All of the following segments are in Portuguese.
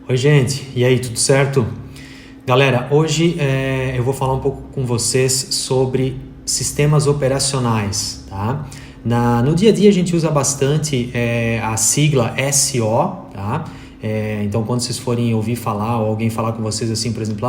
Oi, gente, e aí, tudo certo? Galera, hoje eu vou falar um pouco com vocês sobre sistemas operacionais, tá? No dia a dia a gente usa bastante a sigla SO, tá? Então, quando vocês forem ouvir falar ou alguém falar com vocês assim, por exemplo,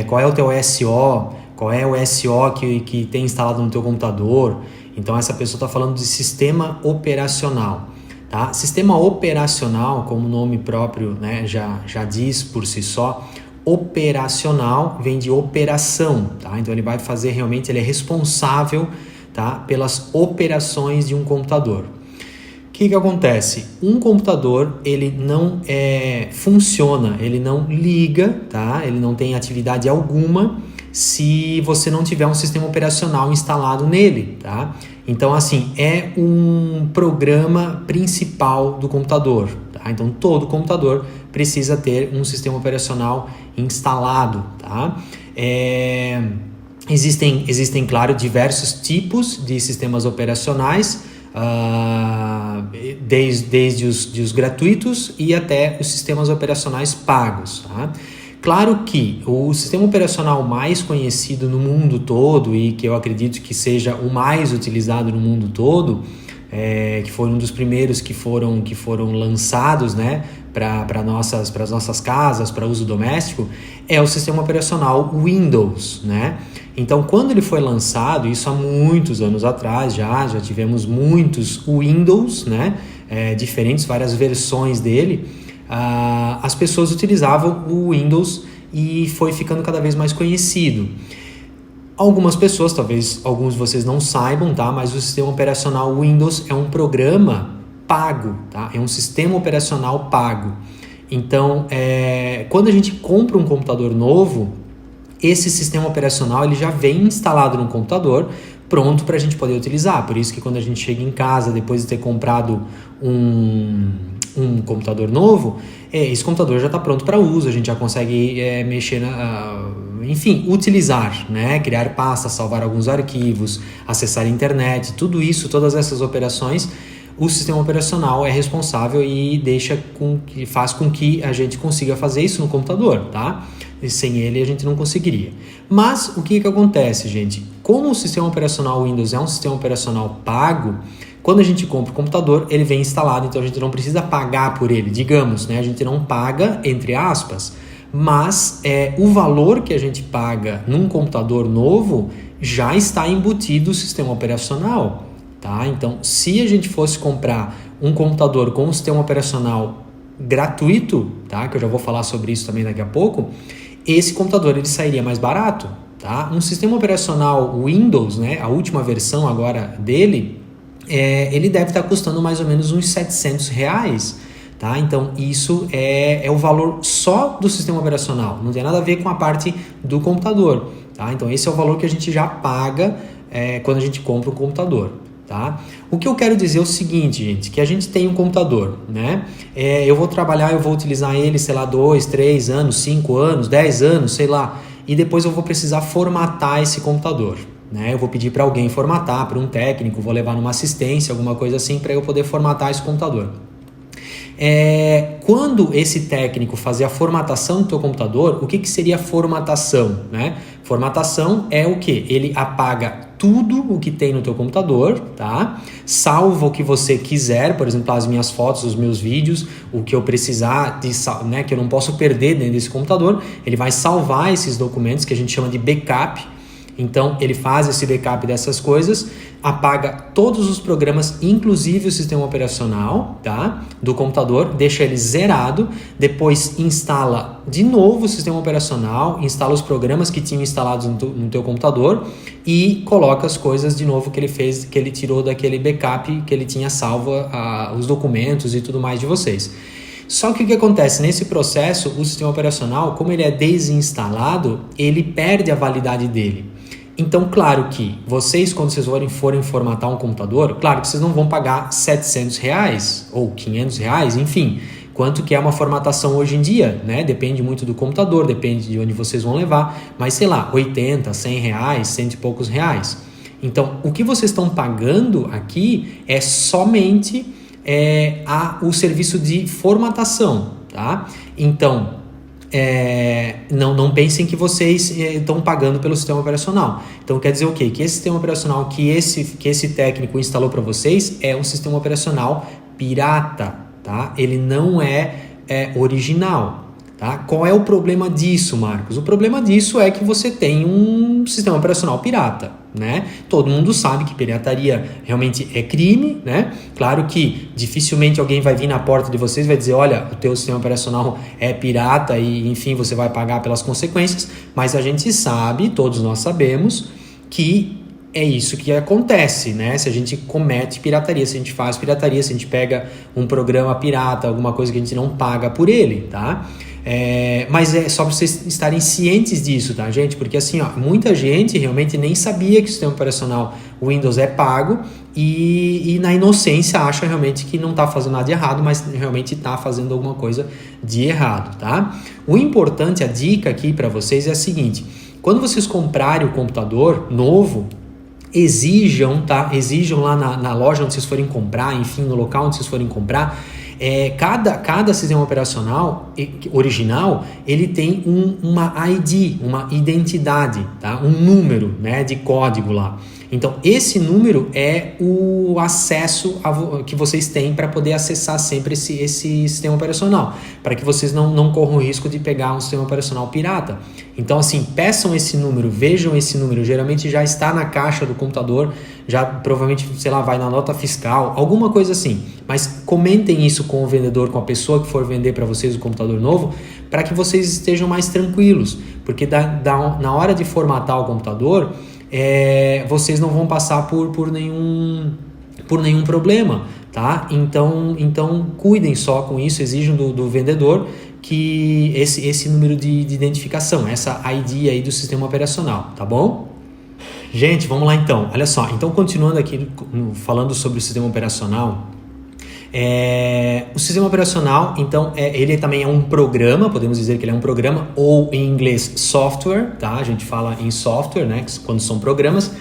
qual é o teu SO? Qual é o SO que tem instalado no teu computador? Então, essa pessoa está falando de sistema operacional. Tá? Sistema operacional, como o nome próprio, né, já diz por si só, operacional vem de operação, tá? Então ele vai fazer realmente, ele é responsável, tá, pelas operações de um computador. O que acontece? Um computador, ele não funciona, ele não liga, tá? Ele não tem atividade alguma se você não tiver um sistema operacional instalado nele, tá? Então, assim, é um programa principal do computador, tá? Então, todo computador precisa ter um sistema operacional instalado, tá? Existem, claro, diversos tipos de sistemas operacionais, desde os gratuitos e até os sistemas operacionais pagos, tá? Claro que o sistema operacional mais conhecido no mundo todo e que eu acredito que seja o mais utilizado no mundo todo, que foi um dos primeiros que foram lançados, né, para as nossas casas, para uso doméstico, é o sistema operacional Windows, né? Então, quando ele foi lançado, isso há muitos anos atrás, já tivemos muitos Windows, né, diferentes, várias versões dele. As pessoas utilizavam o Windows e foi ficando cada vez mais conhecido. Algumas pessoas, talvez alguns de vocês não saibam, tá? Mas o sistema operacional Windows é um programa pago, tá? É um sistema operacional pago. Então, quando a gente compra um computador novo, esse sistema operacional ele já vem instalado no computador, pronto para a gente poder utilizar. Por isso que quando a gente chega em casa, depois de ter comprado um computador novo, esse computador já está pronto para uso, a gente já consegue mexer, enfim, utilizar, né? Criar pastas, salvar alguns arquivos, acessar a internet, tudo isso, todas essas operações, o sistema operacional é responsável e faz com que a gente consiga fazer isso no computador, tá? E sem ele a gente não conseguiria. Mas o que acontece, gente? Como o sistema operacional Windows é um sistema operacional pago, quando a gente compra o computador, ele vem instalado, então a gente não precisa pagar por ele, digamos, né? A gente não paga, entre aspas, mas o valor que a gente paga num computador novo já está embutido o sistema operacional, tá? Então, se a gente fosse comprar um computador com um sistema operacional gratuito, tá? Que eu já vou falar sobre isso também daqui a pouco, esse computador ele sairia mais barato, tá? Um sistema operacional Windows, né? A última versão agora dele, ele deve estar custando mais ou menos uns R$700, tá? Então isso é o valor só do sistema operacional, não tem nada a ver com a parte do computador, tá? Então esse é o valor que a gente já paga quando a gente compra um computador, tá? O que eu quero dizer é o seguinte, gente, que a gente tem um computador, né? Eu vou utilizar ele, sei lá, 2, 3 anos, 5 anos, 10 anos, sei lá, e depois eu vou precisar formatar esse computador, né? Eu vou pedir para alguém formatar, para um técnico, vou levar numa assistência, alguma coisa assim, para eu poder formatar esse computador. Quando esse técnico fazer a formatação do teu computador, o que seria formatação, né? Formatação é o que? Ele apaga tudo o que tem no teu computador, tá? Salva o que você quiser, por exemplo, as minhas fotos, os meus vídeos, o que eu precisar, né, que eu não posso perder dentro desse computador, ele vai salvar esses documentos que a gente chama de backup. Então, ele faz esse backup dessas coisas, apaga todos os programas, inclusive o sistema operacional, tá, do computador, deixa ele zerado, depois instala de novo o sistema operacional, instala os programas que tinham instalados no teu computador e coloca as coisas de novo que ele fez, que ele tirou daquele backup que ele tinha salvo, os documentos e tudo mais de vocês. Só que o que acontece? Nesse processo, o sistema operacional, como ele é desinstalado, ele perde a validade dele. Então, claro que vocês, quando vocês forem formatar um computador, claro que vocês não vão pagar R$700 ou R$500, enfim, quanto que é uma formatação hoje em dia, né? Depende muito do computador, depende de onde vocês vão levar, mas sei lá, R$80, R$100, cento e poucos reais. Então, o que vocês estão pagando aqui é somente o serviço de formatação, tá? Então, não pensem que vocês estão pagando pelo sistema operacional. Então, quer dizer o quê? Que esse sistema operacional que esse técnico instalou para vocês é um sistema operacional pirata, tá? Ele não é original. Tá? Qual é o problema disso, Marcos? O problema disso é que você tem um sistema operacional pirata, né? Todo mundo sabe que pirataria realmente é crime, né? Claro que dificilmente alguém vai vir na porta de vocês e vai dizer, olha, o teu sistema operacional é pirata e, enfim, você vai pagar pelas consequências, mas a gente sabe, todos nós sabemos, que é isso que acontece, né? Se a gente comete pirataria, se a gente faz pirataria, se a gente pega um programa pirata, alguma coisa que a gente não paga por ele, tá? Mas é só para vocês estarem cientes disso, tá, gente? Porque assim, ó, muita gente realmente nem sabia que o sistema operacional Windows é pago e na inocência acha realmente que não está fazendo nada de errado, mas realmente está fazendo alguma coisa de errado, tá? O importante, a dica aqui para vocês é a seguinte: quando vocês comprarem o computador novo, exijam, tá? Exijam lá na loja onde vocês forem comprar, enfim, no local onde vocês forem comprar, cada sistema operacional original, ele tem uma ID, uma identidade, tá? Um número, né, de código lá. Então, esse número é o acesso que vocês têm para poder acessar sempre esse sistema operacional, para que vocês não corram o risco de pegar um sistema operacional pirata. Então, assim, peçam esse número, vejam esse número, geralmente já está na caixa do computador, já provavelmente, sei lá, vai na nota fiscal, alguma coisa assim. Mas comentem isso com o vendedor, com a pessoa que for vender para vocês o computador novo, para que vocês estejam mais tranquilos, porque na hora de formatar o computador, vocês não vão passar por nenhum problema, tá? Então cuidem só com isso, exijam do vendedor que esse número de identificação, essa ID aí do sistema operacional, tá bom? Gente, vamos lá então, olha só, então continuando aqui falando sobre o sistema operacional, o sistema operacional, então, ele também é um programa, podemos dizer que ele é um programa, ou em inglês software, tá? A gente fala em software, né? Quando são programas.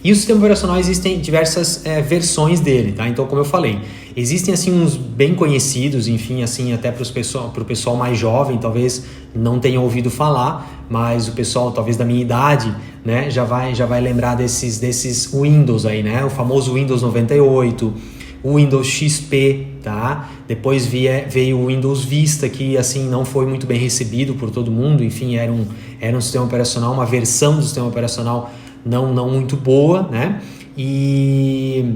E o sistema operacional, existem diversas versões dele, tá? Então, como eu falei, existem assim uns bem conhecidos, enfim, assim, até para o pessoal mais jovem, talvez não tenha ouvido falar, mas o pessoal, talvez da minha idade, né, já vai lembrar desses Windows aí, né? O famoso Windows 98, o Windows XP, tá? Depois veio o Windows Vista, que assim não foi muito bem recebido por todo mundo, enfim, era um sistema operacional, uma versão do sistema operacional não muito boa, né? E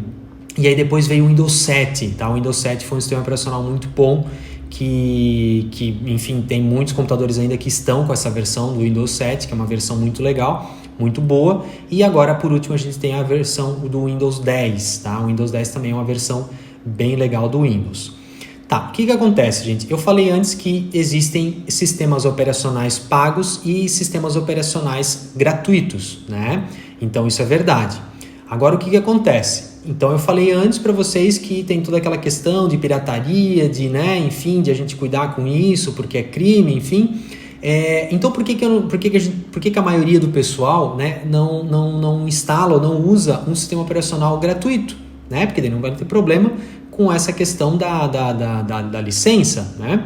aí depois veio o Windows 7, tá? O Windows 7 foi um sistema operacional muito bom, que enfim, tem muitos computadores ainda que estão com essa versão do Windows 7, que é uma versão muito legal, muito boa. E agora, por último, a gente tem a versão do Windows 10, tá? O Windows 10 também é uma versão bem legal do Windows. Tá, o que acontece, gente? Eu falei antes que existem sistemas operacionais pagos e sistemas operacionais gratuitos, né? Então, isso é verdade. Agora, o que acontece? Então, eu falei antes para vocês que tem toda aquela questão de pirataria, né, enfim, de a gente cuidar com isso, porque é crime, enfim. Então, por que a maioria do pessoal, né, não instala ou não usa um sistema operacional gratuito, né? Porque daí não vai ter problema com essa questão da licença, né?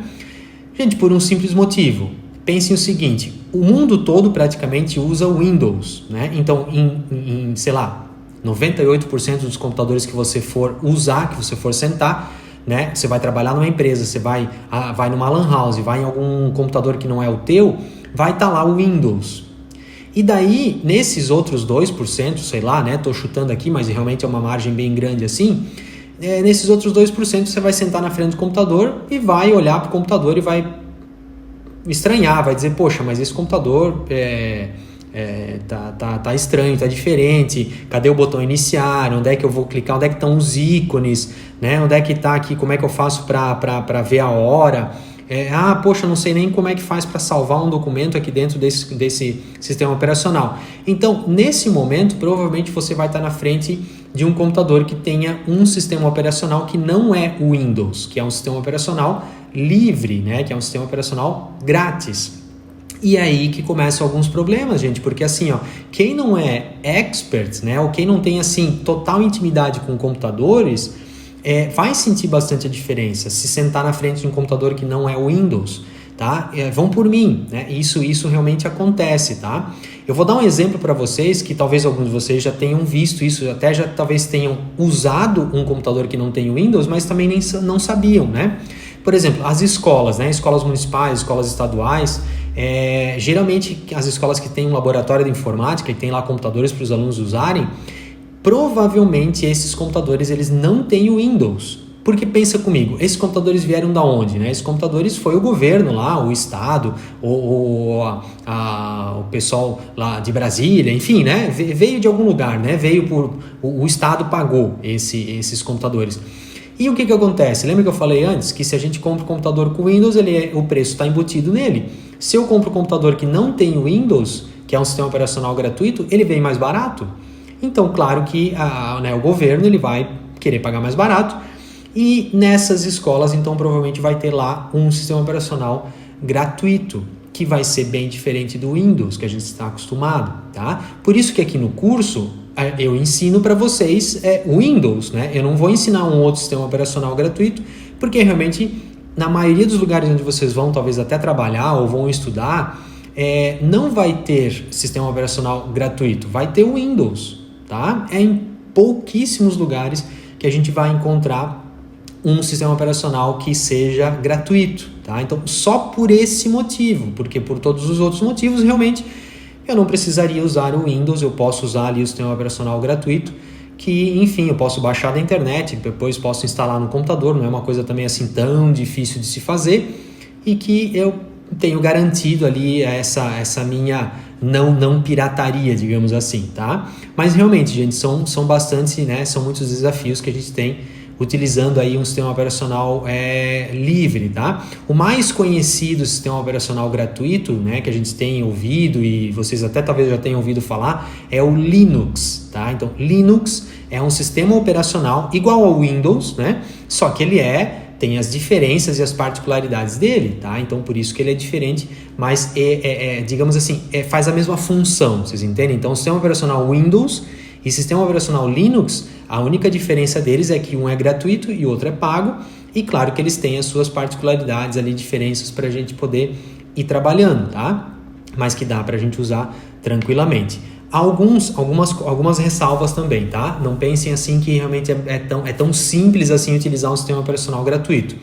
Gente, por um simples motivo. Pensem o seguinte, o mundo todo praticamente usa o Windows, né? Então, sei lá, 98% dos computadores que você for usar, que você for sentar, né? Você vai trabalhar numa empresa, você vai numa lan house, vai em algum computador que não é o teu, vai estar lá o Windows. E daí, nesses outros 2%, sei lá, né? Tô chutando aqui, mas realmente é uma margem bem grande assim. Nesses outros 2% você vai sentar na frente do computador e vai olhar para o computador e vai estranhar, vai dizer, poxa, mas esse computador tá estranho, tá diferente, cadê o botão iniciar, onde é que eu vou clicar, onde é que estão os ícones, né? Onde é que está aqui, como é que eu faço para ver a hora, poxa, não sei nem como é que faz para salvar um documento aqui dentro desse sistema operacional. Então, nesse momento, provavelmente você vai estar na frente de um computador que tenha um sistema operacional que não é o Windows, que é um sistema operacional livre, né? Que é um sistema operacional grátis. E é aí que começam alguns problemas, gente, porque assim, ó, quem não é expert, né, ou quem não tem assim total intimidade com computadores, vai sentir bastante a diferença se sentar na frente de um computador que não é o Windows, tá? Vão por mim, né? Isso realmente acontece, tá? Eu vou dar um exemplo para vocês que talvez alguns de vocês já tenham visto isso, até já talvez tenham usado um computador que não tem o Windows, mas também não sabiam, né? Por exemplo, as escolas, né? Escolas municipais, escolas estaduais, geralmente as escolas que têm um laboratório de informática e tem lá computadores para os alunos usarem, provavelmente esses computadores eles não têm o Windows. Porque pensa comigo, esses computadores vieram da onde, né? Esses computadores foi o governo lá, o estado, o pessoal lá de Brasília, enfim, né? Veio de algum lugar, né? O estado pagou esses computadores. E o que acontece? Lembra que eu falei antes que se a gente compra um computador com Windows, o preço está embutido nele. Se eu compro um computador que não tem o Windows, que é um sistema operacional gratuito, ele vem mais barato. Então, claro que o governo ele vai querer pagar mais barato. E nessas escolas, então, provavelmente vai ter lá um sistema operacional gratuito, que vai ser bem diferente do Windows, que a gente está acostumado, tá? Por isso que aqui no curso, eu ensino para vocês o Windows, né? Eu não vou ensinar um outro sistema operacional gratuito, porque realmente, na maioria dos lugares onde vocês vão, talvez até trabalhar ou vão estudar, não vai ter sistema operacional gratuito, vai ter o Windows, tá? É em pouquíssimos lugares que a gente vai encontrar um sistema operacional que seja gratuito, tá? Então, só por esse motivo, porque por todos os outros motivos, realmente, eu não precisaria usar o Windows, eu posso usar ali o sistema operacional gratuito, que, enfim, eu posso baixar da internet, depois posso instalar no computador, não é uma coisa também assim tão difícil de se fazer, e que eu tenho garantido ali essa minha não pirataria, digamos assim, tá? Mas realmente, gente, são bastante, né, são muitos desafios que a gente tem utilizando aí um sistema operacional livre, tá? O mais conhecido sistema operacional gratuito, né, que a gente tem ouvido e vocês até talvez já tenham ouvido falar, é o Linux, tá? Então, Linux é um sistema operacional igual ao Windows, né? Só que ele tem as diferenças e as particularidades dele, tá? Então, por isso que ele é diferente, mas digamos assim, faz a mesma função, vocês entendem? Então, o sistema operacional Windows e sistema operacional Linux, a única diferença deles é que um é gratuito e o outro é pago, e claro que eles têm as suas particularidades ali, diferenças para a gente poder ir trabalhando, tá? Mas que dá para a gente usar tranquilamente. Algumas ressalvas também, tá? Não pensem assim que realmente é tão simples assim utilizar um sistema operacional gratuito.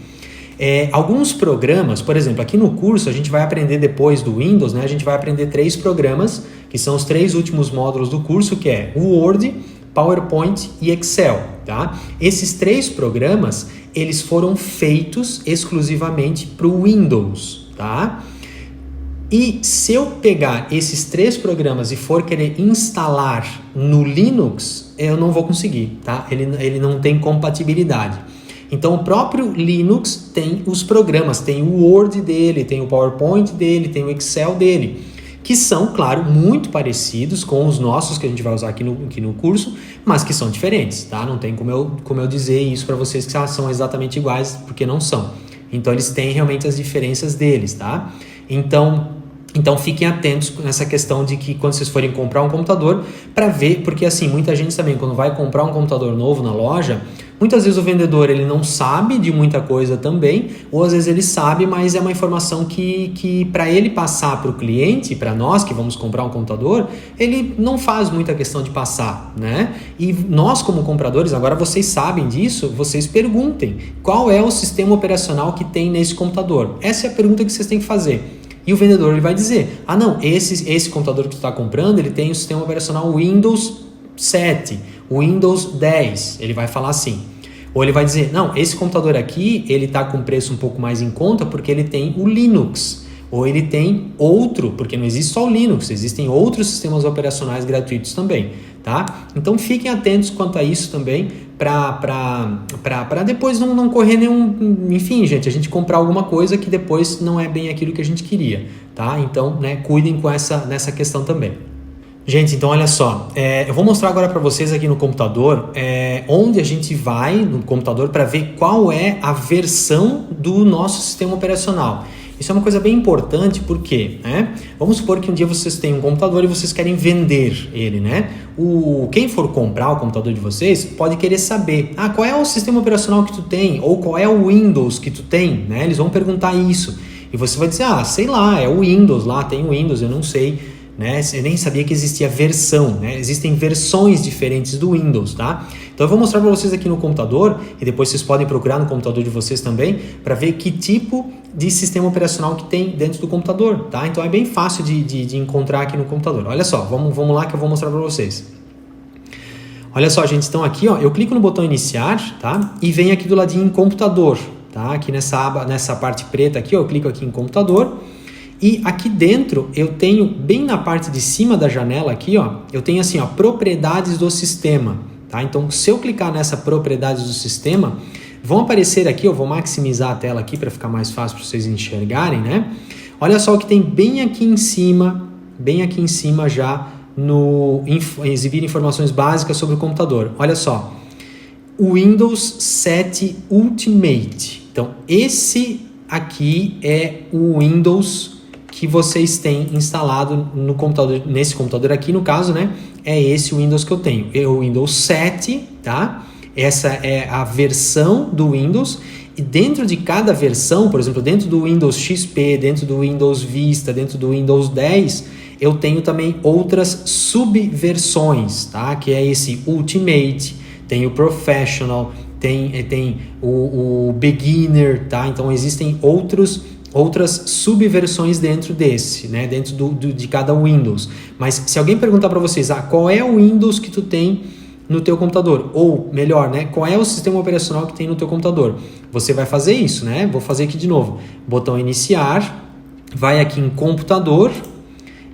Alguns programas, por exemplo, aqui no curso a gente vai aprender depois do Windows, né? A gente vai aprender 3 programas, que são os 3 últimos módulos do curso, que é o Word, PowerPoint e Excel, tá? Esses 3 programas, eles foram feitos exclusivamente para o Windows, tá? E se eu pegar esses 3 programas e for querer instalar no Linux, eu não vou conseguir, tá? Ele não tem compatibilidade. Então, o próprio Linux tem os programas, tem o Word dele, tem o PowerPoint dele, tem o Excel dele, que são, claro, muito parecidos com os nossos que a gente vai usar aqui no curso, mas que são diferentes, tá? Não tem como eu dizer isso para vocês que são exatamente iguais, porque não são. Então, eles têm realmente as diferenças deles, tá? Então fiquem atentos nessa questão de que quando vocês forem comprar um computador, para ver, porque assim, muita gente também quando vai comprar um computador novo na loja, muitas vezes o vendedor ele não sabe de muita coisa também, ou às vezes ele sabe, mas é uma informação que para ele passar para o cliente, para nós que vamos comprar um computador, ele não faz muita questão de passar, né? E nós como compradores, agora vocês sabem disso, vocês perguntem qual é o sistema operacional que tem nesse computador. Essa é a pergunta que vocês têm que fazer. E o vendedor ele vai dizer, não, esse computador que tu está comprando, ele tem o sistema operacional Windows 7, Windows 10, ele vai falar assim. Ou ele vai dizer, não, esse computador aqui, ele está com preço um pouco mais em conta porque ele tem o Linux. Ou ele tem outro, porque não existe só o Linux, existem outros sistemas operacionais gratuitos também, tá? Então fiquem atentos quanto a isso também, para depois não correr nenhum... Enfim, gente, a gente comprar alguma coisa que depois não é bem aquilo que a gente queria, tá? Então, né, cuidem nessa questão também. Gente, então olha só, eu vou mostrar agora para vocês aqui no computador, onde a gente vai no computador para ver qual é a versão do nosso sistema operacional. Isso é uma coisa bem importante, porque, né? Vamos supor que um dia vocês têm um computador e vocês querem vender ele, né? Quem for comprar o computador de vocês pode querer saber, qual é o sistema operacional que tu tem, ou qual é o Windows que tu tem, né? Eles vão perguntar isso. E você vai dizer, sei lá, é o Windows lá, tem o Windows, eu não sei. Né? Eu nem sabia que existia versão, né? Existem versões diferentes do Windows, tá? Então eu vou mostrar para vocês aqui no computador e depois vocês podem procurar no computador de vocês também para ver que tipo de sistema operacional que tem dentro do computador, tá? Então é bem fácil de encontrar aqui no computador. Olha só, vamos lá que eu vou mostrar para vocês. Olha só, gente, então aqui, ó, eu clico no botão iniciar, tá? E vem aqui do ladinho em computador, tá? Aqui nessa aba, nessa parte preta aqui, ó, eu clico aqui em computador. E aqui dentro eu tenho, bem na parte de cima da janela aqui, ó, eu tenho assim, ó, propriedades do sistema, tá? Então, se eu clicar nessa propriedades do sistema, vão aparecer aqui, eu vou maximizar a tela aqui para ficar mais fácil para vocês enxergarem, né? Olha só o que tem bem aqui em cima já no exibir informações básicas sobre o computador. Olha só, o Windows 7 Ultimate. Então, esse aqui é o Windows que vocês têm instalado no computador, nesse computador aqui, no caso, né? É esse o Windows que eu tenho. É o Windows 7, tá? Essa é a versão do Windows. E dentro de cada versão, por exemplo, dentro do Windows XP, dentro do Windows Vista, dentro do Windows 10, eu tenho também outras subversões, tá? Que é esse Ultimate, tem o Professional, tem o Beginner, tá? Então existem outras subversões dentro desse, né? Dentro de cada Windows. Mas se alguém perguntar para vocês, qual é o Windows que tu tem no teu computador? Ou melhor, né? Qual é o sistema operacional que tem no teu computador? Você vai fazer isso, né? Vou fazer aqui de novo. Botão iniciar, vai aqui em computador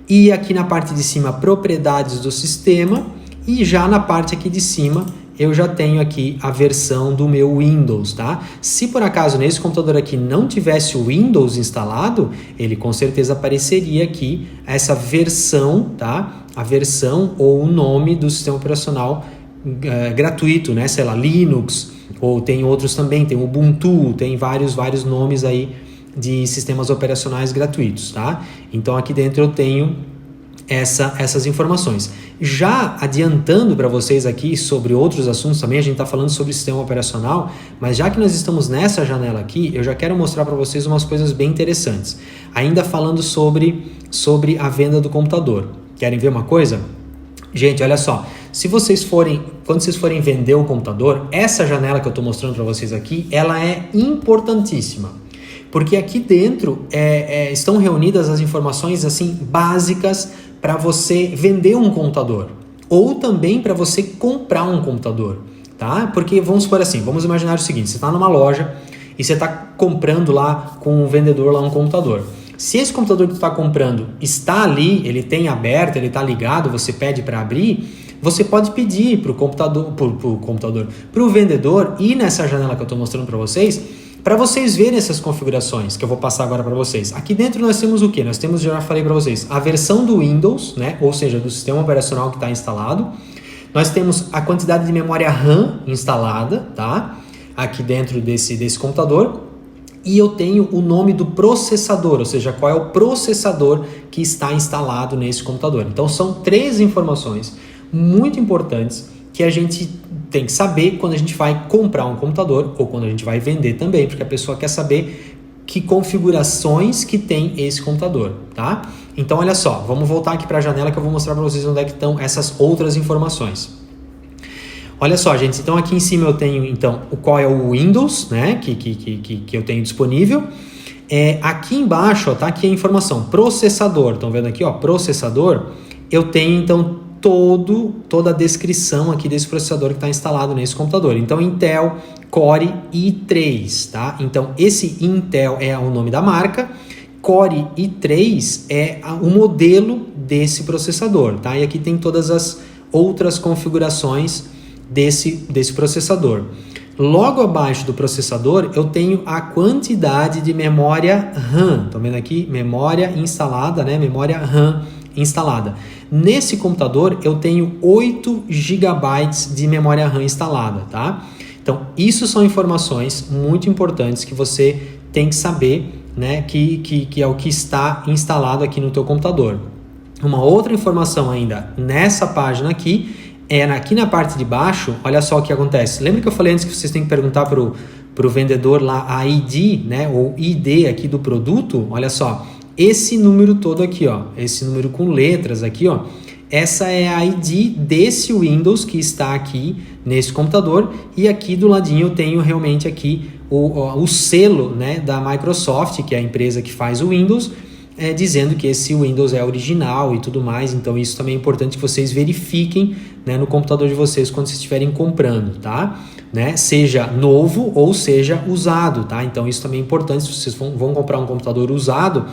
e aqui na parte de cima propriedades do sistema e já na parte aqui de cima eu já tenho aqui a versão do meu Windows, tá? Se por acaso nesse computador aqui não tivesse o Windows instalado, ele com certeza apareceria aqui essa versão, tá? A versão ou o nome do sistema operacional gratuito, né? Sei lá, Linux, ou tem outros também, tem Ubuntu, tem vários nomes aí de sistemas operacionais gratuitos, tá? Então aqui dentro eu tenho essas informações. Já adiantando para vocês aqui sobre outros assuntos também, a gente está falando sobre sistema operacional, mas já que nós estamos nessa janela aqui, eu já quero mostrar para vocês umas coisas bem interessantes. Ainda falando sobre a venda do computador. Querem ver uma coisa? Gente, olha só, quando vocês forem vender o computador, essa janela que eu estou mostrando para vocês aqui, ela é importantíssima. Porque aqui dentro estão reunidas as informações assim básicas para você vender um computador ou também para você comprar um computador, tá? Porque vamos supor assim, vamos imaginar o seguinte, você está numa loja e você está comprando lá com um vendedor lá um computador. Se esse computador que tu está comprando está ali, ele tem aberto, ele está ligado, você pede para abrir, você pode pedir para o vendedor ir nessa janela que eu estou mostrando para vocês verem essas configurações que eu vou passar agora para vocês. Aqui dentro nós temos o que? Nós temos, já falei para vocês, a versão do Windows, né? Ou seja, do sistema operacional que está instalado. Nós temos a quantidade de memória RAM instalada, tá? Aqui dentro desse computador. E eu tenho o nome do processador, ou seja, qual é o processador que está instalado nesse computador. Então são 3 informações muito importantes que a gente tem que saber quando a gente vai comprar um computador ou quando a gente vai vender também, porque a pessoa quer saber que configurações que tem esse computador, tá? Então, olha só, vamos voltar aqui para a janela que eu vou mostrar para vocês onde é que estão essas outras informações. Olha só, gente, então aqui em cima eu tenho, então, qual é o Windows, né, que eu tenho disponível. Aqui embaixo, ó, tá aqui a informação, processador, estão vendo aqui, ó, processador, eu tenho, então, toda a descrição aqui desse processador que está instalado nesse computador. Então, Intel Core i3, tá? Então, esse Intel é o nome da marca, Core i3 é o modelo desse processador, tá? E aqui tem todas as outras configurações desse processador. Logo abaixo do processador, eu tenho a quantidade de memória RAM. Estão vendo aqui? Memória instalada, né? Memória RAM instalada. Nesse computador eu tenho 8 GB de memória RAM instalada, tá? Então, isso são informações muito importantes que você tem que saber, né, que é o que está instalado aqui no teu computador. Uma outra informação ainda nessa página aqui, aqui na parte de baixo, olha só o que acontece. Lembra que eu falei antes que vocês têm que perguntar para o vendedor lá a ID, né, ou ID aqui do produto? Olha só, esse número todo aqui, ó, esse número com letras aqui, ó, essa é a ID desse Windows que está aqui nesse computador, e aqui do ladinho eu tenho realmente aqui o selo, né, da Microsoft, que é a empresa que faz o Windows, dizendo que esse Windows é original e tudo mais. Então isso também é importante que vocês verifiquem, né, no computador de vocês quando vocês estiverem comprando, tá? Né? Seja novo ou seja usado, tá? Então isso também é importante. Se vocês vão comprar um computador usado,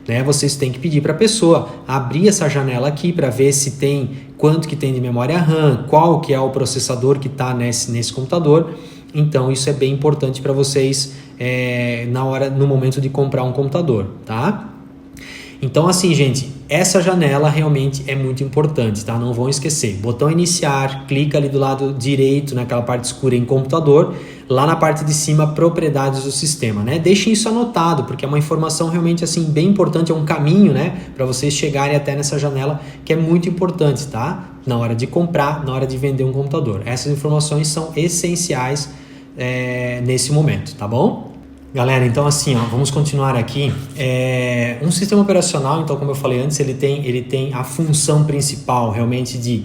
né, vocês têm que pedir para a pessoa abrir essa janela aqui para ver se tem, quanto que tem de memória RAM, qual que é o processador que está nesse computador. Então isso é bem importante para vocês no momento de comprar um computador, tá? Então assim, gente, essa janela realmente é muito importante, tá? Não vão esquecer. Botão iniciar, clica ali do lado direito, naquela parte escura em computador, lá na parte de cima, propriedades do sistema, né? Deixem isso anotado, porque é uma informação realmente assim bem importante, é um caminho, né, para vocês chegarem até nessa janela que é muito importante, tá? Na hora de comprar, na hora de vender um computador. Essas informações são essenciais nesse momento, tá bom? Galera, então assim, ó, vamos continuar aqui. Um sistema operacional, então, como eu falei antes, ele tem a função principal realmente de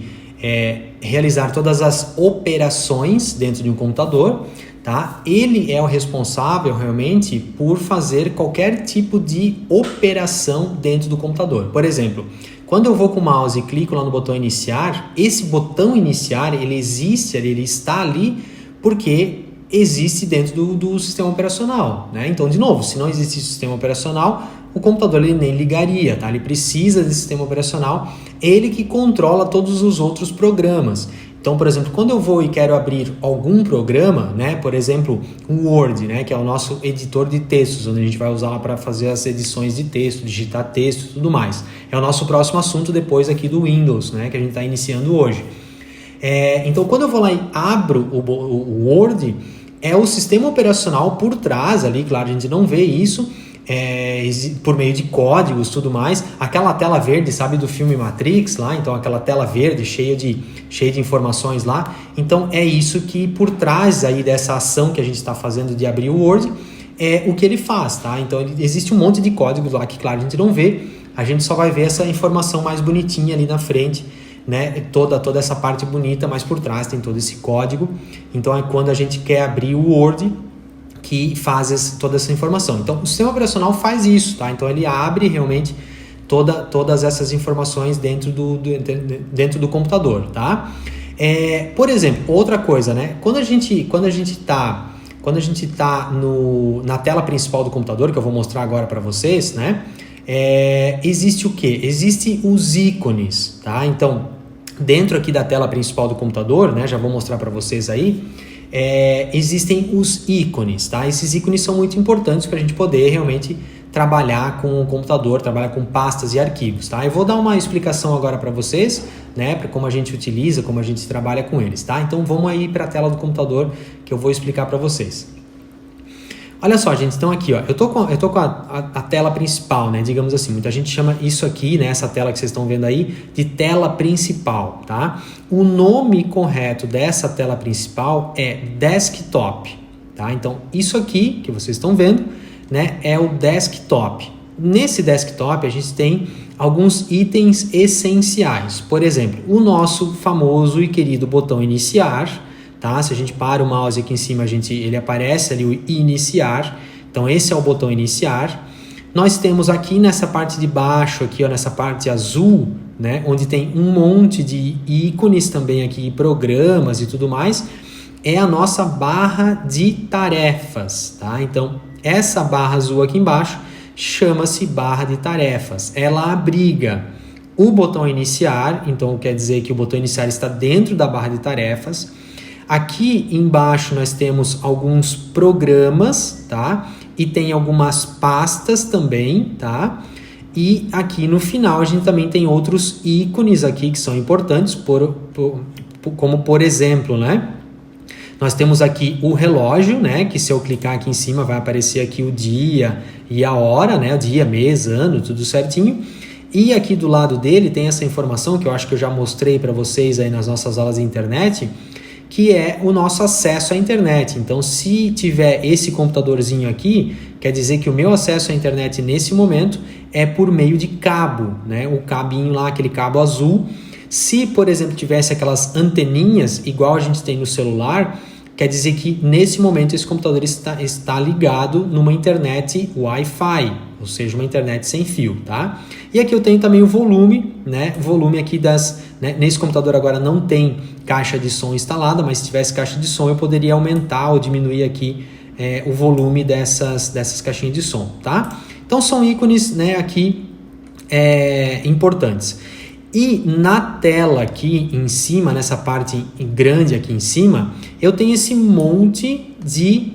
realizar todas as operações dentro de um computador, tá? Ele é o responsável realmente por fazer qualquer tipo de operação dentro do computador. Por exemplo, quando eu vou com o mouse e clico lá no botão iniciar, esse botão iniciar, ele existe, ele está ali porque existe dentro do sistema operacional, né? Então, de novo, se não existisse o sistema operacional, o computador ele nem ligaria, tá? Ele precisa desse sistema operacional, ele que controla todos os outros programas. Então, por exemplo, quando eu vou e quero abrir algum programa, né? Por exemplo, o Word, né? Que é o nosso editor de textos, onde a gente vai usar lá para fazer as edições de texto, digitar texto e tudo mais. É o nosso próximo assunto depois aqui do Windows, né? Que a gente está iniciando hoje. Então, quando eu vou lá e abro o Word, é o sistema operacional por trás ali, claro, a gente não vê isso por meio de códigos e tudo mais. Aquela tela verde, sabe, do filme Matrix lá, então aquela tela verde cheia de informações lá. Então é isso que por trás aí dessa ação que a gente está fazendo de abrir o Word, é o que ele faz, tá? Então existe um monte de códigos lá que, claro, a gente não vê, a gente só vai ver essa informação mais bonitinha ali na frente, né? Toda essa parte bonita, mas por trás tem todo esse código. Então é quando a gente quer abrir o Word que faz toda essa informação. Então o sistema operacional faz isso, tá? Então ele abre realmente todas essas informações dentro do computador, tá? Por exemplo, outra coisa, né? Quando a gente tá na tela principal do computador, que eu vou mostrar agora para vocês, né? Existe o quê? Existem os ícones, tá? Então, dentro aqui da tela principal do computador, né? Já vou mostrar para vocês aí, existem os ícones, tá? Esses ícones são muito importantes para a gente poder realmente trabalhar com o computador, trabalhar com pastas e arquivos, tá? Eu vou dar uma explicação agora para vocês, né? Para como a gente utiliza, como a gente trabalha com eles, tá? Então, vamos aí para a tela do computador que eu vou explicar para vocês. Olha só, gente, então aqui, ó, eu tô com a tela principal, né, digamos assim, muita gente chama isso aqui, né, essa tela que vocês estão vendo aí, de tela principal, tá? O nome correto dessa tela principal é desktop, tá? Então, isso aqui que vocês estão vendo, né, é o desktop. Nesse desktop, a gente tem alguns itens essenciais, por exemplo, o nosso famoso e querido botão iniciar, tá? Se a gente para o mouse aqui em cima, ele aparece ali o iniciar. Então esse é o botão iniciar. Nós temos aqui nessa parte de baixo, aqui, ó, nessa parte azul, né, onde tem um monte de ícones também aqui, programas e tudo mais, é a nossa barra de tarefas, tá? Então essa barra azul aqui embaixo chama-se barra de tarefas. Ela abriga o botão iniciar, então quer dizer que o botão iniciar está dentro da barra de tarefas. Aqui embaixo nós temos alguns programas, tá? E tem algumas pastas também, tá? E aqui no final a gente também tem outros ícones aqui que são importantes, como por exemplo, né? Nós temos aqui o relógio, né? Que se eu clicar aqui em cima vai aparecer aqui o dia e a hora, né? O dia, mês, ano, tudo certinho. E aqui do lado dele tem essa informação que eu acho que eu já mostrei para vocês aí nas nossas aulas de internet, que é o nosso acesso à internet. Então, se tiver esse computadorzinho aqui, quer dizer que o meu acesso à internet nesse momento é por meio de cabo, né? O cabinho lá, aquele cabo azul. Se, por exemplo, tivesse aquelas anteninhas, igual a gente tem no celular, quer dizer que nesse momento esse computador está ligado numa internet Wi-Fi, ou seja, uma internet sem fio, tá? E aqui eu tenho também o volume, né? O volume aqui nesse computador agora não tem caixa de som instalada, mas se tivesse caixa de som eu poderia aumentar ou diminuir aqui o volume dessas caixinhas de som, tá? Então são ícones, né, aqui importantes. E na tela aqui em cima, nessa parte grande aqui em cima, eu tenho esse monte de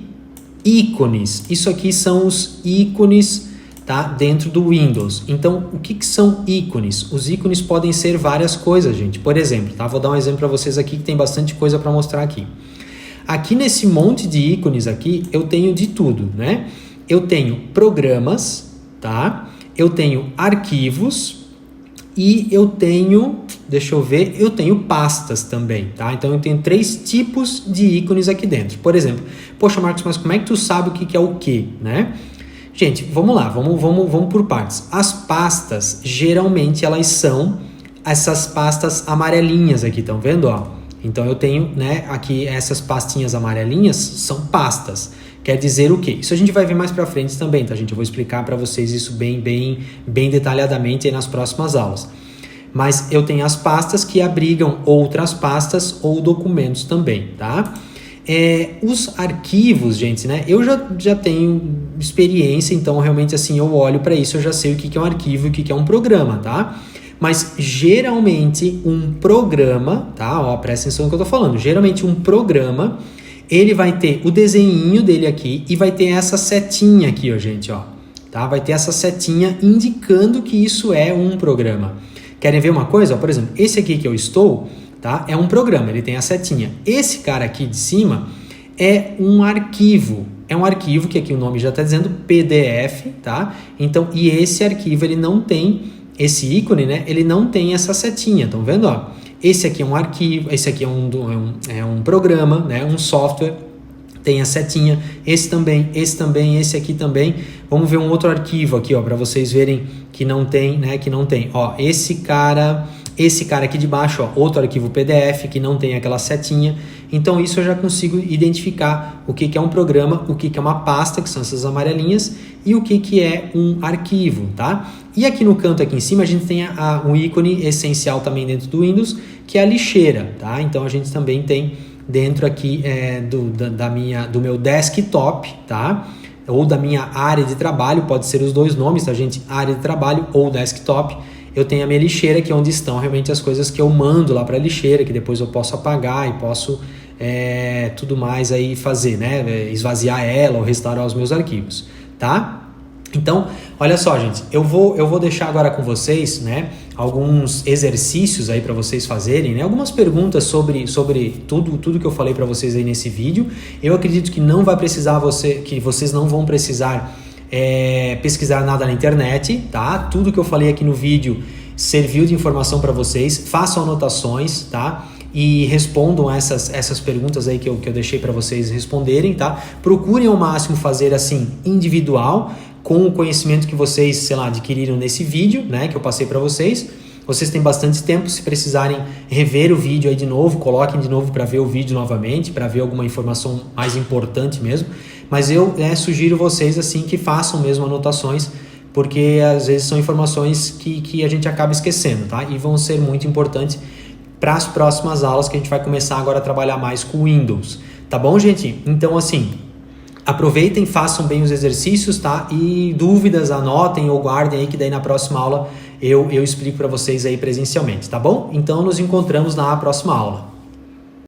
ícones. Isso aqui são os ícones, tá, dentro do Windows. Então, o que são ícones? Os ícones podem ser várias coisas, gente. Por exemplo, tá? Vou dar um exemplo para vocês aqui que tem bastante coisa para mostrar aqui. Aqui nesse monte de ícones aqui, eu tenho de tudo, né? Eu tenho programas, tá? Eu tenho arquivos e eu tenho, deixa eu ver, eu tenho pastas também, tá? Então eu tenho 3 tipos de ícones aqui dentro. Por exemplo, poxa, Marcos, mas como é que tu sabe o que é o quê, né? Gente, vamos lá, vamos por partes. As pastas, geralmente elas são essas pastas amarelinhas aqui, estão vendo, ó? Então eu tenho, né, aqui essas pastinhas amarelinhas são pastas. Quer dizer o quê? Isso a gente vai ver mais pra frente também, tá, gente? Eu vou explicar para vocês isso bem detalhadamente aí nas próximas aulas. Mas eu tenho as pastas que abrigam outras pastas ou documentos também, tá? Os arquivos, gente, né? Eu já tenho experiência, então realmente assim eu olho para isso, eu já sei o que é um arquivo e o que é um programa, tá? Mas geralmente um programa, tá? Ó, presta atenção no que eu tô falando. Geralmente um programa, ele vai ter o desenhinho dele aqui e vai ter essa setinha aqui, ó, gente, ó. Tá? Vai ter essa setinha indicando que isso é um programa. Querem ver uma coisa? Ó, por exemplo, esse aqui que eu estou, tá? É um programa, ele tem a setinha. Esse cara aqui de cima é um arquivo. É um arquivo que aqui o nome já está dizendo PDF, tá? Então, e esse arquivo, ele não tem, esse ícone, né? Ele não tem essa setinha, estão vendo, ó? Esse aqui é um arquivo, esse aqui é um programa, né? Um software, tem a setinha, esse também, esse aqui também. Vamos ver um outro arquivo aqui, ó, para vocês verem que não tem, né? Que não tem, ó, esse cara aqui de baixo, ó, outro arquivo PDF que não tem aquela setinha. Então isso eu já consigo identificar o que é um programa, o que é uma pasta, que são essas amarelinhas, e o que é um arquivo, tá? E aqui no canto aqui em cima a gente tem um ícone essencial também dentro do Windows, que é a lixeira, tá? Então a gente também tem dentro aqui do meu desktop, tá? Ou da minha área de trabalho, pode ser os dois nomes, tá, gente? Área de trabalho ou desktop. Eu tenho a minha lixeira, que é onde estão realmente as coisas que eu mando lá para a lixeira, que depois eu posso apagar e posso tudo mais aí fazer, né? Esvaziar ela ou restaurar os meus arquivos, tá? Então, olha só, gente, eu vou deixar agora com vocês, né, alguns exercícios aí para vocês fazerem, né, algumas perguntas sobre tudo que eu falei para vocês aí nesse vídeo. Eu acredito que não vai precisar que vocês não vão precisar pesquisar nada na internet, tá? Tudo que eu falei aqui no vídeo serviu de informação para vocês. Façam anotações, tá? E respondam essas perguntas aí que eu deixei para vocês responderem, tá? Procurem ao máximo fazer assim individual, com o conhecimento que vocês, sei lá, adquiriram nesse vídeo, né, que eu passei para vocês. Vocês têm bastante tempo, se precisarem rever o vídeo aí de novo, coloquem de novo para ver o vídeo novamente, para ver alguma informação mais importante mesmo. Mas eu sugiro vocês assim que façam mesmo anotações, porque às vezes são informações que a gente acaba esquecendo, tá? E vão ser muito importantes para as próximas aulas, que a gente vai começar agora a trabalhar mais com o Windows. Tá bom, gente? Então, assim, aproveitem, façam bem os exercícios, tá? E dúvidas, anotem ou guardem aí, que daí na próxima aula eu explico para vocês aí presencialmente, tá bom? Então, nos encontramos na próxima aula.